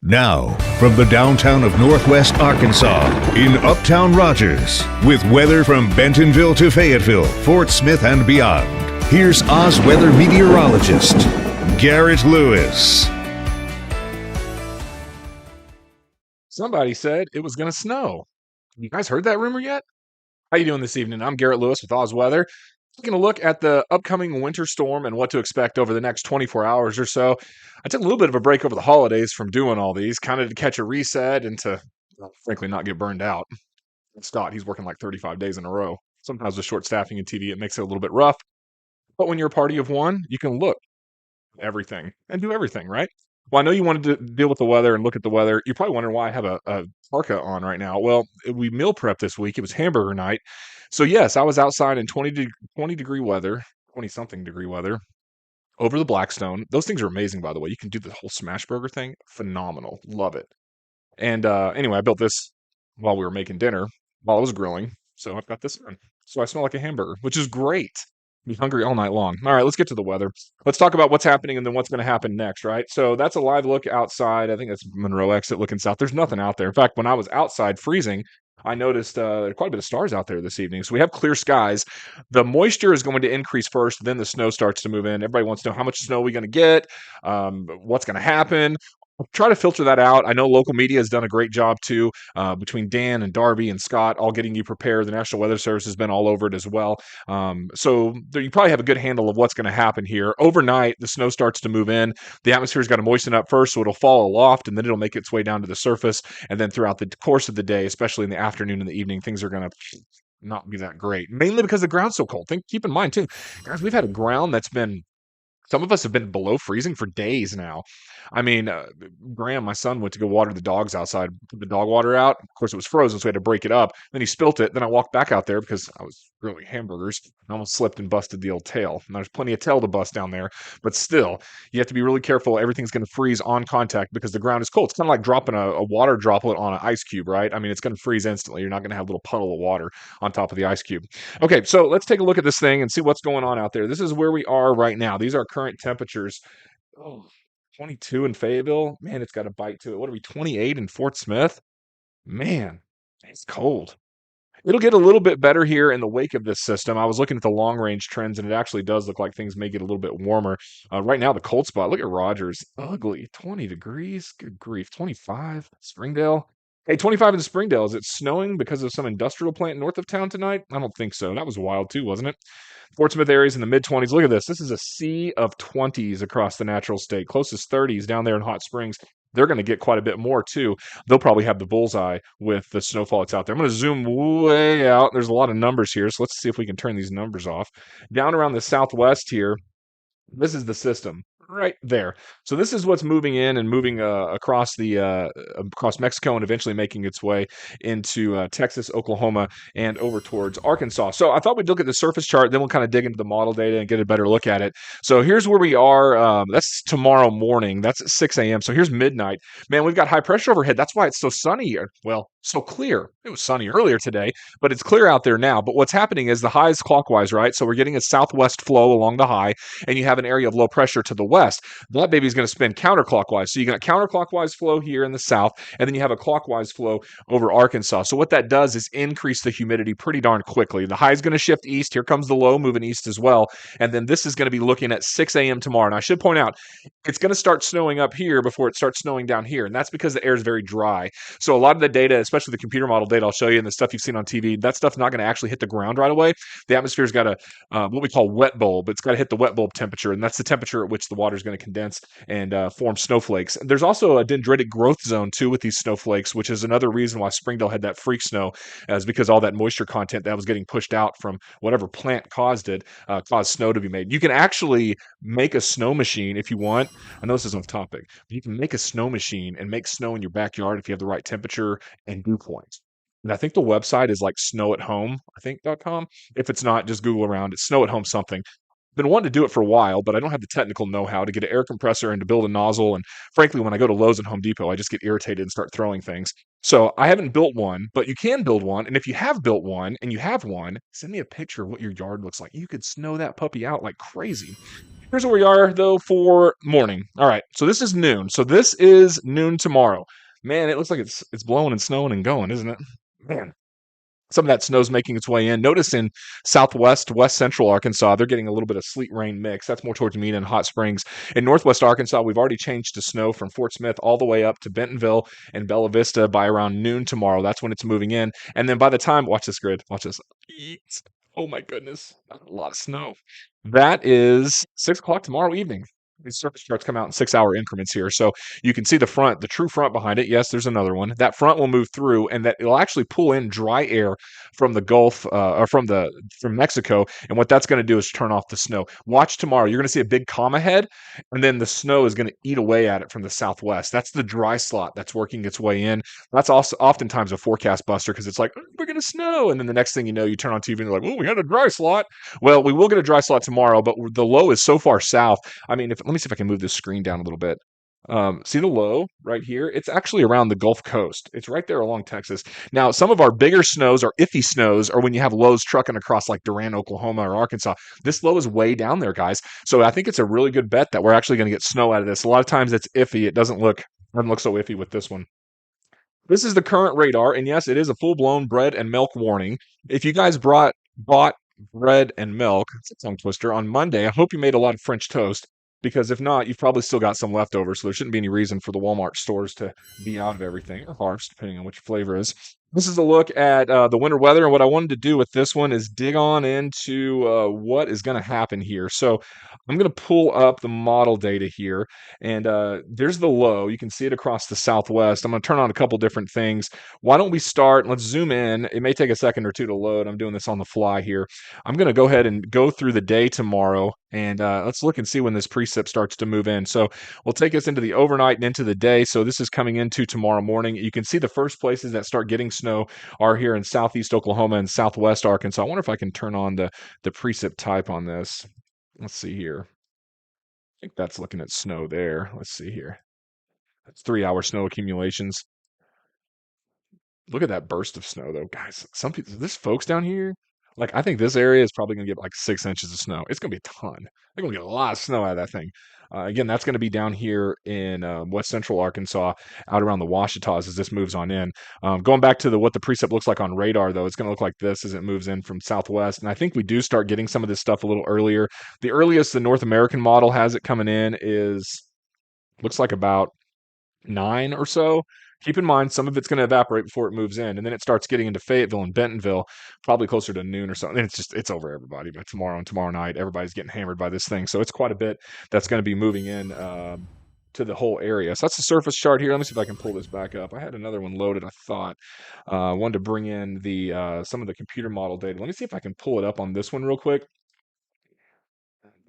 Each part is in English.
Now, from the downtown of Northwest Arkansas, in Uptown Rogers, with weather from Bentonville to Fayetteville, Fort Smith, and beyond, here's Oz weather meteorologist, Garrett Lewis. Somebody said it was going to snow. You guys heard that rumor yet? How you doing this evening? I'm Garrett Lewis with Oz Weather. Taking a look at the upcoming winter storm and what to expect over the next 24 hours or so. I took a little bit of a break over the holidays from doing all these, kind of to catch a reset and to, well, frankly, not get burned out. Scott, he's working like 35 days in a row. Sometimes with short staffing in TV, it makes it a little bit rough. But when you're a party of one, you can look at everything and do everything, right? Well, I know you wanted to deal with the weather and look at the weather. You're probably wondering why I have a parka on right now. Well, we meal prepped this week. It was hamburger night. So, yes, I was outside in 20 degree weather, 20-something degree weather, over the Blackstone. Those things are amazing, by the way. You can do the whole smash burger thing. Phenomenal. Love it. And anyway, I built this while we were making dinner, while I was grilling. So I've got this on. So I smell like a hamburger, which is great. Be hungry all night long. All right, let's get to the weather. Let's talk about what's happening and then what's going to happen next, right? So that's a live look outside. I think that's Monroe exit looking south. There's nothing out there. In fact, when I was outside freezing, I noticed quite a bit of stars out there this evening. So we have clear skies. The moisture is going to increase first, then the snow starts to move in. Everybody wants to know how much snow are we going to get, what's going to happen. I'll try to filter that out. I know local media has done a great job too, between Dan and Darby and Scott, all getting you prepared. The National Weather Service has been all over it as well. So you probably have a good handle of what's going to happen here. Overnight, the snow starts to move in. The atmosphere's got to moisten up first, so it'll fall aloft, and then it'll make its way down to the surface. And then throughout the course of the day, especially in the afternoon and the evening, things are going to not be that great, mainly because the ground's so cold. Keep in mind too, guys, we've had a ground that's been, some of us have been below freezing for days now. I mean, Graham, my son, went to go water the dogs outside, put the dog water out. Of course, it was frozen, so we had to break it up. Then he spilt it. Then I walked back out there because I was grilling hamburgers. I almost slipped and busted the old tail. And there's plenty of tail to bust down there. But still, you have to be really careful. Everything's going to freeze on contact because the ground is cold. It's kind of like dropping a water droplet on an ice cube, right? I mean, it's going to freeze instantly. You're not going to have a little puddle of water on top of the ice cube. Okay, so let's take a look at this thing and see what's going on out there. This is where we are right now. These are current temperatures. Oh, 22 in Fayetteville. Man, it's got a bite to it. What are we, 28 in Fort Smith? Man, it's cold. It'll get a little bit better here in the wake of this system. I was looking at the long range trends, and it actually does look like things may get a little bit warmer. Right now, the cold spot, look at Rogers. Ugly. 20 degrees. Good grief. 25. Springdale. Hey, 25 in Springdale. Is it snowing because of some industrial plant north of town tonight? I don't think so. That was wild too, wasn't it? Fort Smith areas in the mid-20s. Look at this. This is a sea of 20s across the natural state. Closest 30s down there in Hot Springs. They're going to get quite a bit more too. They'll probably have the bullseye with the snowfall that's out there. I'm going to zoom way out. There's a lot of numbers here, so let's see if we can turn these numbers off. Down around the southwest here, this is the system right there. So this is what's moving in and moving across Mexico and eventually making its way into Texas, Oklahoma, and over towards Arkansas. So I thought we'd look at the surface chart, then we'll kind of dig into the model data and get a better look at it. So here's where we are. That's tomorrow morning. That's at 6 a.m. So here's midnight. Man, we've got high pressure overhead. That's why it's so sunny here. Well, so clear. It was sunny earlier today, but it's clear out there now. But what's happening is the high is clockwise, right? So we're getting a southwest flow along the high, and you have an area of low pressure to the west. That baby is going to spin counterclockwise. So you got counterclockwise flow here in the south, and then you have a clockwise flow over Arkansas. So what that does is increase the humidity pretty darn quickly. The high is going to shift east. Here comes the low moving east as well. And then this is going to be looking at 6 a.m. tomorrow. And I should point out, it's going to start snowing up here before it starts snowing down here. And that's because the air is very dry. So a lot of the data, especially the computer model data I'll show you and the stuff you've seen on TV, that stuff's not going to actually hit the ground right away. The atmosphere's got a what we call wet bulb. It's got to hit the wet bulb temperature, and that's the temperature at which the water is going to condense and form snowflakes. There's also a dendritic growth zone too with these snowflakes, which is another reason why Springdale had that freak snow, is because all that moisture content that was getting pushed out from whatever plant caused it, caused snow to be made. You can actually make a snow machine if you want. I know this is off topic, but you can make a snow machine and make snow in your backyard if you have the right temperature and dew points. And I think the website is like snowathome, I think.com. If it's not, just Google around. It's snow at home something. Been wanting to do it for a while, but I don't have the technical know-how to get an air compressor and to build a nozzle. And frankly, when I go to Lowe's and Home Depot, I just get irritated and start throwing things. So I haven't built one, but you can build one. And if you have built one and you have one, send me a picture of what your yard looks like. You could snow that puppy out like crazy. Here's where we are though for morning. All right, so this is noon. So this is noon tomorrow. Man, it looks like it's blowing and snowing and going, isn't it? Man, some of that snow's making its way in. Notice in southwest, west central Arkansas, they're getting a little bit of sleet rain mix. That's more towards Mena and Hot Springs. In northwest Arkansas, we've already changed to snow from Fort Smith all the way up to Bentonville and Bella Vista by around noon tomorrow. That's when it's moving in. And then by the time, watch this grid, watch this. Yeet. Oh my goodness, a lot of snow. That is 6 o'clock tomorrow evening. These surface charts come out in 6 hour increments here. So you can see the front, the true front behind it. Yes, there's another one. That front will move through and that it'll actually pull in dry air from the Gulf or from Mexico. And what that's going to do is turn off the snow. Watch tomorrow. You're going to see a big calm ahead, and then the snow is going to eat away at it from the southwest. That's the dry slot that's working its way in. That's also oftentimes a forecast buster because it's like, "Oh, we're going to snow." And then the next thing you know, you turn on TV and you're like, oh, we had a dry slot. Well, we will get a dry slot tomorrow, but the low is so far south. I mean, let me see if I can move this screen down a little bit. See the low right here? It's actually around the Gulf Coast. It's right there along Texas. Now, some of our bigger snows or iffy snows are when you have lows trucking across like Durant, Oklahoma, or Arkansas. This low is way down there, guys. So I think it's a really good bet that we're actually going to get snow out of this. A lot of times it's iffy. It doesn't look so iffy with this one. This is the current radar, and yes, it is a full-blown bread and milk warning. If you guys bought bread and milk, it's a tongue twister, on Monday, I hope you made a lot of French toast, because if not, you've probably still got some left over, so there shouldn't be any reason for the Walmart stores to be out of everything, or Harps, depending on which flavor is. This is a look at the winter weather, and what I wanted to do with this one is dig on into what is going to happen here. So I'm going to pull up the model data here, and there's the low. You can see it across the southwest. I'm going to turn on a couple different things. Why don't we start? Let's zoom in. It may take a second or two to load. I'm doing this on the fly here. I'm going to go ahead and go through the day tomorrow, and let's look and see when this precip starts to move in. So we'll take us into the overnight and into the day. So this is coming into tomorrow morning. You can see the first places that start getting snow are here in southeast Oklahoma and southwest Arkansas. I wonder if I can turn on the precip type on this. Let's see here. I think that's looking at snow there. Let's see here. That's 3 hour snow accumulations. Look at that burst of snow, though, guys. Some people, this folks down here, like I think this area is probably going to get like 6 inches of snow. It's going to be a ton. They're going to get a lot of snow out of that thing. Again, that's going to be down here in west central Arkansas, out around the Washitas as this moves on in. Going back to what the precip looks like on radar, though, it's going to look like this as it moves in from southwest. And I think we do start getting some of this stuff a little earlier. The earliest the North American model has it coming in looks like about 9 or so. Keep in mind, some of it's going to evaporate before it moves in, and then it starts getting into Fayetteville and Bentonville, probably closer to noon or something. And it's over everybody by tomorrow and tomorrow night. Everybody's getting hammered by this thing, so it's quite a bit that's going to be moving in to the whole area. So that's the surface chart here. Let me see if I can pull this back up. I had another one loaded. I thought wanted to bring in the some of the computer model data. Let me see if I can pull it up on this one real quick.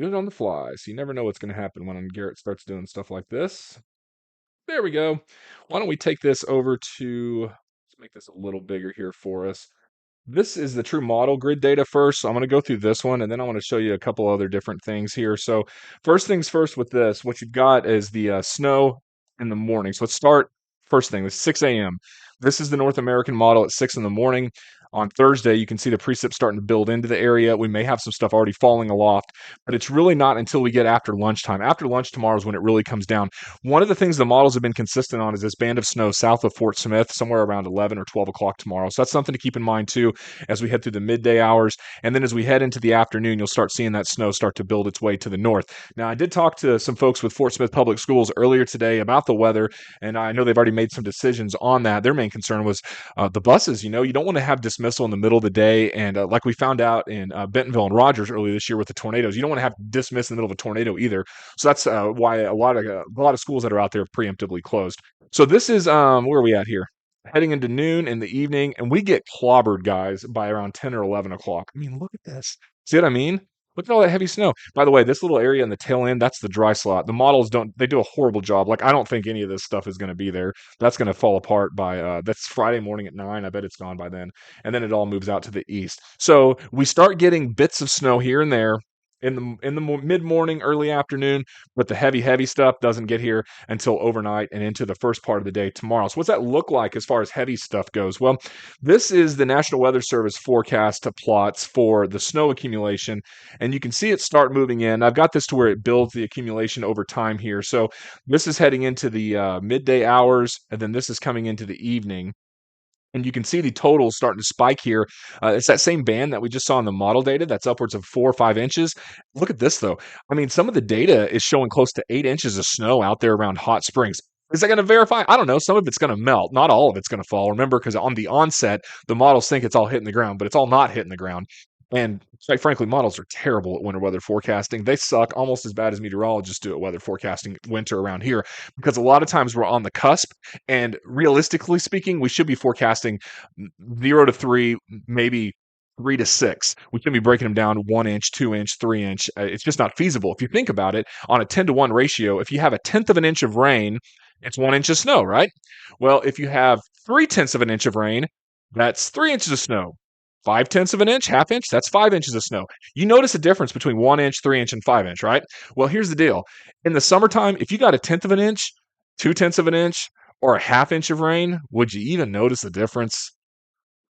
Do it on the fly, so you never know what's going to happen when Garrett starts doing stuff like this. There we go. Why don't we take this over to, let's make this a little bigger here for us. This is the true model grid data first. So I'm going to go through this one, and then I want to show you a couple other different things here. So first things first with this, what you've got is the snow in the morning. So let's start first thing with 6 a.m. This is the North American model at 6 in the morning. On Thursday, you can see the precip starting to build into the area. We may have some stuff already falling aloft, but it's really not until we get after lunchtime. After lunch tomorrow is when it really comes down. One of the things the models have been consistent on is this band of snow south of Fort Smith, somewhere around 11 or 12 o'clock tomorrow. So that's something to keep in mind too as we head through the midday hours. And then as we head into the afternoon, you'll start seeing that snow start to build its way to the north. Now, I did talk to some folks with Fort Smith Public Schools earlier today about the weather, and I know they've already made some decisions on that. Their main concern was the buses. You don't want to have dismissal in the middle of the day. And like we found out in Bentonville and Rogers earlier this year with the tornadoes, you don't want to have dismiss in the middle of a tornado either. So that's why a lot of schools that are out there have preemptively closed. So this is where are we at here? Heading into noon in the evening, and we get clobbered, guys, by around 10 or 11 o'clock. I mean, look at this. See what I mean? Look at all that heavy snow. By the way, this little area in the tail end, that's the dry slot. The models they do a horrible job. Like, I don't think any of this stuff is going to be there. That's going to fall apart by, that's Friday morning at 9. I bet it's gone by then. And then it all moves out to the east. So we start getting bits of snow here and there in the mid morning, early afternoon, but the heavy stuff doesn't get here until overnight and into the first part of the day tomorrow. So what's that look like as far as heavy stuff goes? Well, this is the National Weather Service forecast plots for the snow accumulation, and you can see it start moving in. I've got this to where it builds the accumulation over time here. So this is heading into the midday hours, and then this is coming into the evening. And you can see the totals starting to spike here. It's that same band that we just saw in the model data that's upwards of 4 or 5 inches. Look at this, though. I mean, some of the data is showing close to 8 inches of snow out there around Hot Springs. Is that going to verify? I don't know. Some of it's going to melt. Not all of it's going to fall. Remember, because on the onset, the models think it's all hitting the ground, but it's all not hitting the ground. And quite frankly, models are terrible at winter weather forecasting. They suck almost as bad as meteorologists do at weather forecasting winter around here because a lot of times we're on the cusp. And realistically speaking, we should be forecasting 0 to 3, maybe 3 to 6. We should be breaking them down 1 inch, 2 inch, 3 inch. It's just not feasible. If you think about it, on a 10 to 1 ratio, if you have a tenth of an inch of rain, it's 1 inch of snow, right? Well, if you have 3/10 of an inch of rain, that's 3 inches of snow. 5/10 of an inch, half inch, that's 5 inches of snow. You notice a difference between 1 inch, 3 inch, and 5 inch, right? Well, here's the deal. In the summertime, if you got a tenth of an inch, 2/10 of an inch, or a half inch of rain, would you even notice the difference?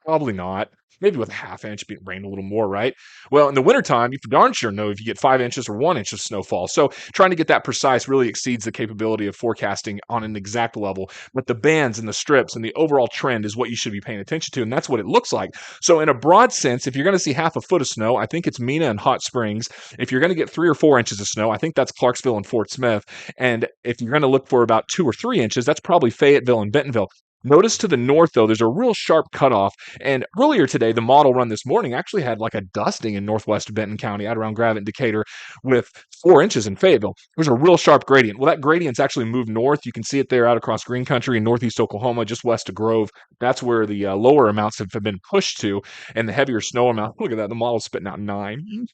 Probably not. Maybe with a half inch, it rain a little more, right? Well, in the wintertime, you for darn sure know if you get 5 inches or 1 inch of snowfall. So trying to get that precise really exceeds the capability of forecasting on an exact level. But the bands and the strips and the overall trend is what you should be paying attention to. And that's what it looks like. So in a broad sense, if you're going to see half a foot of snow, I think it's Mena and Hot Springs. If you're going to get 3 or 4 inches of snow, I think that's Clarksville and Fort Smith. And if you're going to look for about 2 or 3 inches, that's probably Fayetteville and Bentonville. Notice to the north, though, there's a real sharp cutoff. And earlier today, the model run this morning actually had like a dusting in northwest Benton County, out around Gravette and Decatur, with 4 inches in Fayetteville. There's a real sharp gradient. Well, that gradient's actually moved north. You can see it there out across Green Country in northeast Oklahoma, just west of Grove. That's where the lower amounts have been pushed to, and the heavier snow amount. Look at that. The model's spitting out 9,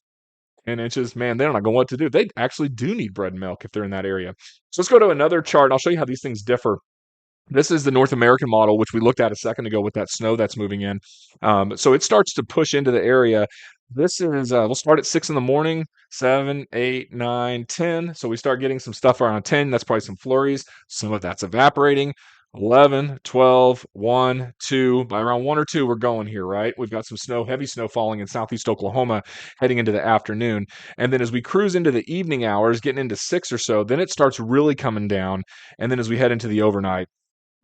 10 inches. Man, they don't know what to do. They actually do need bread and milk if they're in that area. So let's go to another chart. I'll show you how these things differ. This is the North American model, which we looked at a second ago with that snow that's moving in. So it starts to push into the area. This is, we'll start at 6 in the morning, 7, 8, 9, 10. So we start getting some stuff around 10. That's probably some flurries. Some of that's evaporating. 11, 12, 1, 2. By around 1 or 2, we're going here, right? We've got some snow, heavy snow falling in southeast Oklahoma heading into the afternoon. And then as we cruise into the evening hours, getting into 6 or so, then it starts really coming down. And then as we head into the overnight,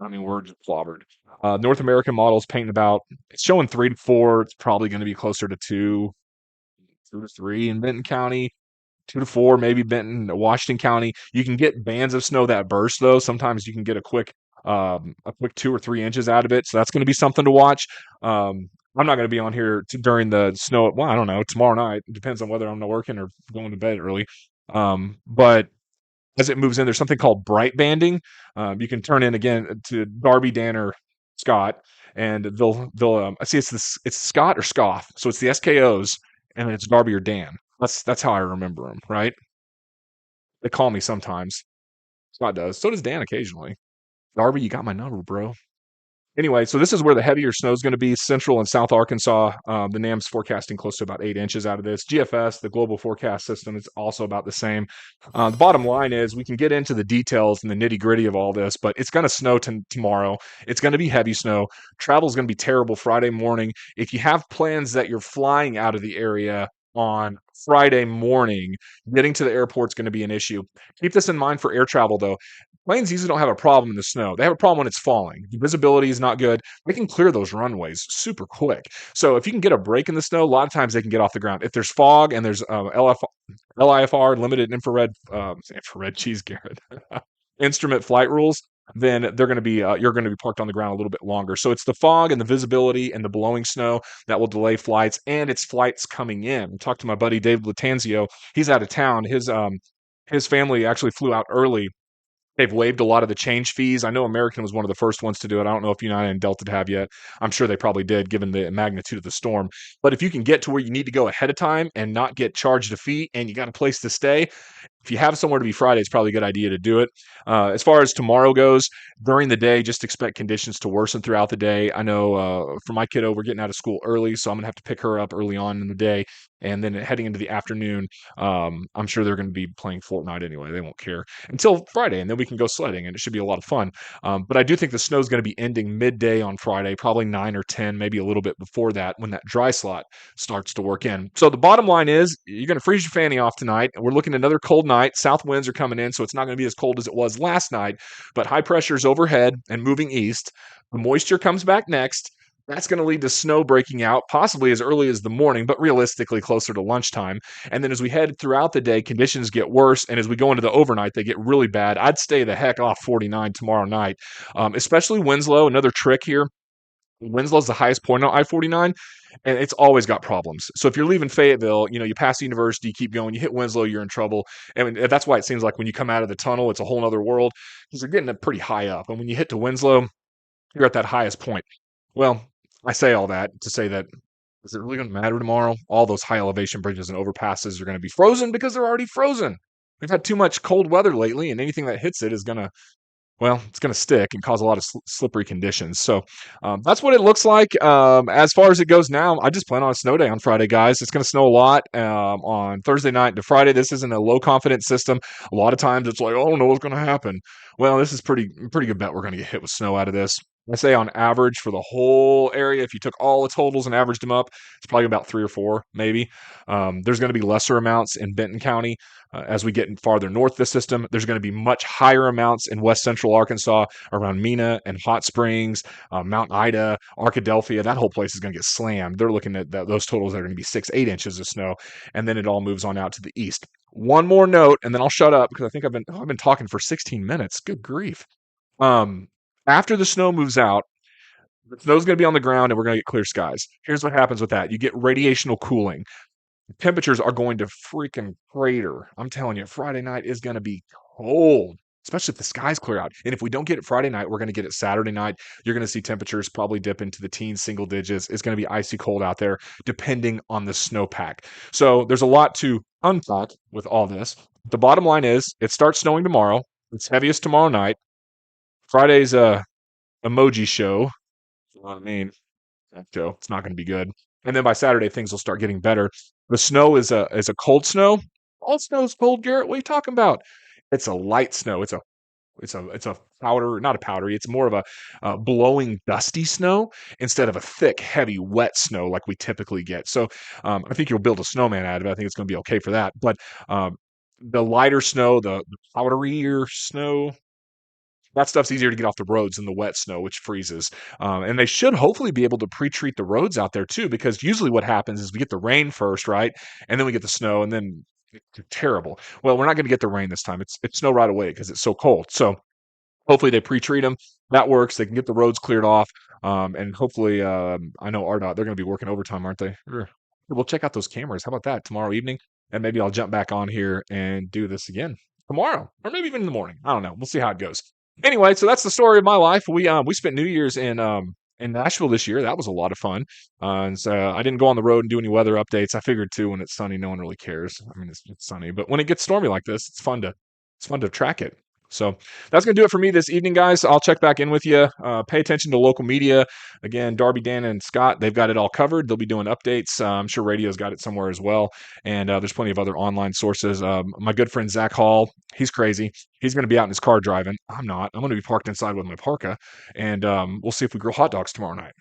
I mean, we're just clobbered. North American models painting about, it's showing 3 to 4. It's probably going to be closer to 2 to 3 in Benton County, 2 to 4, maybe Benton, Washington County. You can get bands of snow that burst, though. Sometimes you can get a quick 2 or 3 inches out of it. So that's going to be something to watch. I'm not going to be on here during the snow. Well, I don't know. Tomorrow night. It depends on whether I'm not working or going to bed early. But as it moves in, there's something called bright banding. You can turn in again to Darby, Dan, or Scott, and they'll I see it's Scott or Scoff, so it's the SKOs, and then it's Darby or Dan. That's how I remember them, right? They call me sometimes. Scott does. So does Dan occasionally. Darby, you got my number, bro. Anyway, so this is where the heavier snow is going to be, central and south Arkansas. The NAM's forecasting close to about 8 inches out of this. GFS, the global forecast system, is also about the same. The bottom line is we can get into the details and the nitty gritty of all this, but it's going to snow tomorrow. It's going to be heavy snow. Travel is going to be terrible Friday morning. If you have plans that you're flying out of the area on Friday morning, getting to the airport is going to be an issue. Keep this in mind for air travel, though. Planes usually don't have a problem in the snow. They have a problem when it's falling. The visibility is not good. They can clear those runways super quick. So if you can get a break in the snow, a lot of times they can get off the ground. If there's fog and there's LIFR, limited infrared, cheese, Garrett, instrument flight rules, then they're going to be you're going to be parked on the ground a little bit longer. So it's the fog and the visibility and the blowing snow that will delay flights, and it's flights coming in. Talked to my buddy Dave Latanzio. He's out of town. His family actually flew out early. They've waived a lot of the change fees. I know American was one of the first ones to do it. I don't know if United and Delta have yet. I'm sure they probably did, given the magnitude of the storm. But if you can get to where you need to go ahead of time and not get charged a fee, and you got a place to stay, if you have somewhere to be Friday, it's probably a good idea to do it. As far as tomorrow goes, during the day, just expect conditions to worsen throughout the day. I know for my kiddo, we're getting out of school early, so I'm going to have to pick her up early on in the day. And then heading into the afternoon, I'm sure they're going to be playing Fortnite anyway. They won't care until Friday, and then we can go sledding, and it should be a lot of fun. But I do think the snow is going to be ending midday on Friday, probably 9 or 10, maybe a little bit before that when that dry slot starts to work in. So the bottom line is you're going to freeze your fanny off tonight. We're looking at another cold night. South winds are coming in, so it's not going to be as cold as it was last night, but high pressure is overhead and moving east. The moisture comes back next. That's going to lead to snow breaking out, possibly as early as the morning, but realistically closer to lunchtime. And then as we head throughout the day, conditions get worse. And as we go into the overnight, they get really bad. I'd stay the heck off 49 tomorrow night, especially Winslow. Another trick here. Winslow's the highest point on I-49, and it's always got problems. So if you're leaving Fayetteville, you pass the university, you keep going, you hit Winslow, you're in trouble. And that's why it seems like when you come out of the tunnel, it's a whole other world because you're getting it pretty high up. And when you hit to Winslow, you're at that highest point. Well, I say all that to say that is it really going to matter tomorrow? All those high elevation bridges and overpasses are going to be frozen because they're already frozen. We've had too much cold weather lately, and anything that hits it is going to it's going to stick and cause a lot of slippery conditions. So that's what it looks like. As far as it goes now, I just plan on a snow day on Friday, guys. It's going to snow a lot on Thursday night to Friday. This isn't a low confidence system. A lot of times it's like, oh, I don't know what's going to happen. Well, this is pretty good bet we're going to get hit with snow out of this. I say on average for the whole area, if you took all the totals and averaged them up, it's probably about 3 or 4, maybe. There's going to be lesser amounts in Benton County. As we get farther north the system, there's going to be much higher amounts in west central Arkansas around Mena and Hot Springs, Mount Ida, Arkadelphia. That whole place is going to get slammed. They're looking at those totals that are going to be 6-8 inches of snow, and then it all moves on out to the east. One more note, and then I'll shut up because I think I've been talking for 16 minutes. Good grief. After the snow moves out, the snow's going to be on the ground and we're going to get clear skies. Here's what happens with that. You get radiational cooling. Temperatures are going to freaking crater. I'm telling you, Friday night is going to be cold, especially if the skies clear out. And if we don't get it Friday night, we're going to get it Saturday night. You're going to see temperatures probably dip into the teens, single digits. It's going to be icy cold out there, depending on the snowpack. So there's a lot to unpack with all this. The bottom line is it starts snowing tomorrow. It's heaviest tomorrow night. Friday's a emoji show. You know what I mean? That show. It's not going to be good. And then by Saturday, things will start getting better. The snow is a cold snow. All snow is cold, Garrett. What are you talking about? It's a light snow. It's a powder, not a powdery. It's more of a blowing, dusty snow instead of a thick, heavy, wet snow like we typically get. So I think you'll build a snowman out of it. I think it's going to be okay for that. But the lighter snow, the powderier snow, that stuff's easier to get off the roads than the wet snow, which freezes. And they should hopefully be able to pre-treat the roads out there too, because usually what happens is we get the rain first, right? And then we get the snow, and then it's terrible. Well, we're not going to get the rain this time. It's snow right away because it's so cold. So hopefully they pre-treat them. That works. They can get the roads cleared off. And hopefully, I know RDOT, they're going to be working overtime, aren't they? We'll check out those cameras. How about that tomorrow evening? And maybe I'll jump back on here and do this again tomorrow, or maybe even in the morning. I don't know. We'll see how it goes. Anyway, so that's the story of my life. We spent New Year's in Nashville this year. That was a lot of fun. And so I didn't go on the road and do any weather updates. I figured too, when it's sunny, no one really cares. I mean, it's sunny, but when it gets stormy like this, it's fun to track it. So that's going to do it for me this evening, guys. I'll check back in with you. Pay attention to local media. Again, Darby, Dan, and Scott, they've got it all covered. They'll be doing updates. I'm sure radio's got it somewhere as well. And there's plenty of other online sources. My good friend Zach Hall, he's crazy. He's going to be out in his car driving. I'm not. I'm going to be parked inside with my parka. And we'll see if we grill hot dogs tomorrow night.